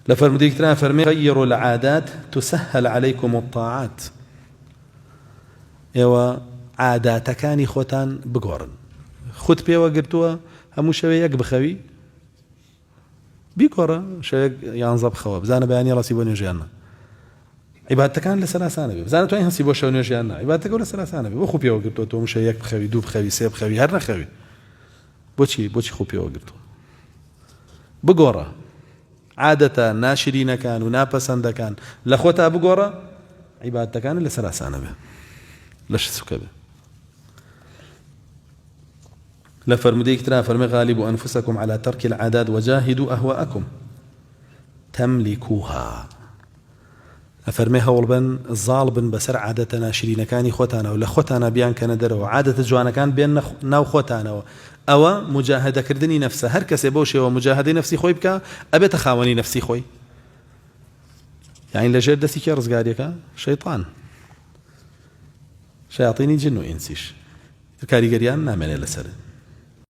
لفرموديك ترى فرمي غيروا العادات تسهل عليكم الطاعات. ايوا عادات كاني خوتان بقورن خود بيوا قرتوا همو شوية بخوي بيكورا شوية ينزب خوا بزانا بياني راسي بوني جيانا عبادتك كان لسلاسانة بي بزانا توين هسي بوشا ونيو جيانا عبادتك ولا سلاسانة بي وخو بيوا قرتوا تو مش هيك بخوي دو بخوي سي بخوي هر نخوي بوشي خو بيوا قرتوا بقورا عادة ناشرين كان ونابسند كان لخوتا بقورا عبادتك كان لسلاسانة بي ليش سكبه لفرموديك ترى فرمي غالبوا أنفسكم على ترك العادات وجاهدوا أهواءكم تملكوها. أفرمي هولبن الظالبن بسر عادتنا شرين كاني خوتانا ولا خوتانا بيان كان دروا عادة جوانا كان بين ناو خوتانا أو مجاهدة كردني نفسه هر كسي بوشي ومجاهدة نفسي خوي بك أبي تخاوني نفسي خوي يعني لجير دسي كيرز قاريكا شيطان شياطيني جن وإنسيش الكاريجريان نعمل لسر